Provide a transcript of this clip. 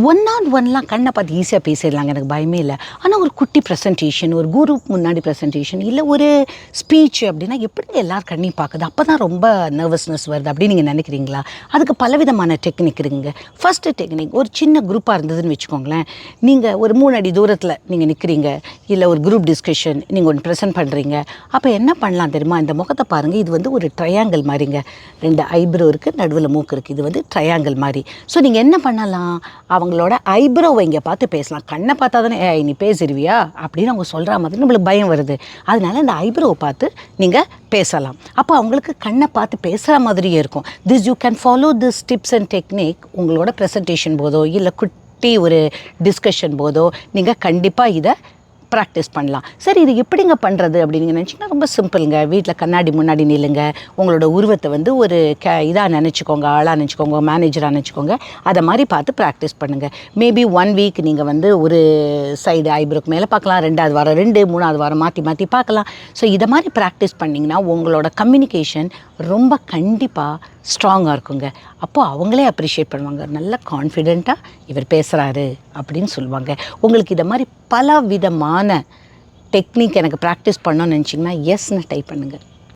One on ஒன்லாம் கண்ணை பார்த்து ஈஸியாக பேசிடலாங்க, எனக்கு பயமே இல்லை. ஆனால் ஒரு குட்டி ப்ரெசன்டேஷன், ஒரு குரூப் முன்னாடி ப்ரெசன்டேஷன், இல்லை ஒரு ஸ்பீச் அப்படின்னா எப்படிங்க எல்லாரும் கண்ணையும் பார்க்குது, அப்போ தான் ரொம்ப நர்வஸ்னஸ் வருது அப்படின்னு நீங்கள் நினைக்கிறீங்களா? அதுக்கு பலவிதமான டெக்னிக் இருக்குங்க. ஃபஸ்ட்டு டெக்னிக், ஒரு சின்ன குரூப்பாக இருந்ததுன்னு வச்சுக்கோங்களேன். நீங்கள் ஒரு 3 அடி தூரத்தில் நீங்கள் நிற்கிறீங்க, இல்லை ஒரு குரூப் டிஸ்கஷன் நீங்கள் ஒன்று ப்ரெசென்ட் பண்ணுறீங்க. அப்போ என்ன பண்ணலாம் தெரியுமா? இந்த முகத்தை பாருங்கள், இது வந்து ஒரு ட்ரையாங்கிள் மாதிரிங்க. 2 ஐப்ரோ இருக்குது, நடுவில் மூக்கு இருக்குது. இது வந்து ட்ரையாங்கிள் மாதிரி. ஸோ நீங்கள் என்ன பண்ணலாம், அவங்களோட ஐப்ரோவை இங்கே பார்த்து பேசலாம். கண்ணை பார்த்தா தானே நீ பேசிடுவியா அப்படின்னு அவங்க சொல்கிற மாதிரி நம்மளுக்கு பயம் வருது. அதனால இந்த ஐப்ரோவை பார்த்து நீங்கள் பேசலாம். அப்போ அவங்களுக்கு கண்ணை பார்த்து பேசுகிற மாதிரியே இருக்கும். This you can follow this tips and technique. உங்களோட ப்ரெசன்டேஷன் போதோ இல்லை குட்டி ஒரு டிஸ்கஷன் போதோ நீங்கள் கண்டிப்பாக இதை ப்ராக்டிஸ் பண்ணலாம். சரி, இது எப்படிங்க பண்ணுறது அப்படின்னு நீங்கள் நினச்சிங்கன்னா ரொம்ப சிம்பிளுங்க. வீட்டில் கண்ணாடி முன்னாடி நில்லுங்க. உங்களோட உருவத்தை வந்து ஒரு இதாக நினச்சிக்கோங்க, ஆளாக நினச்சிக்கோங்க, மேனேஜராக நினச்சிக்கோங்க. அதை மாதிரி பார்த்து ப்ராக்டிஸ் பண்ணுங்கள். மேபி 1 வீக் நீங்கள் வந்து ஒரு சைடு ஐப்ரோக்கு மேலே பார்க்கலாம், 2வது வாரம் 2, 3வது வாரம் மாற்றி மாற்றி பார்க்கலாம். ஸோ இதை மாதிரி ப்ராக்டிஸ் பண்ணிங்கன்னா உங்களோட கம்யூனிகேஷன் ரொம்ப கண்டிப்பாக ஸ்ட்ராங்காக இருக்குங்க. அப்போது அவங்களே அப்ரிஷியேட் பண்ணுவாங்க. நல்ல கான்ஃபிடெண்ட்டாக இவர் பேசுகிறாரு அப்படின்னு சொல்லுவாங்க. உங்களுக்கு இதை மாதிரி பல விதமான டெக்னிக் எனக்கு ப்ராக்டிஸ் பண்ணணும்னு நினச்சிங்கன்னா எஸ்ன்னு டைப் பண்ணுங்கள்.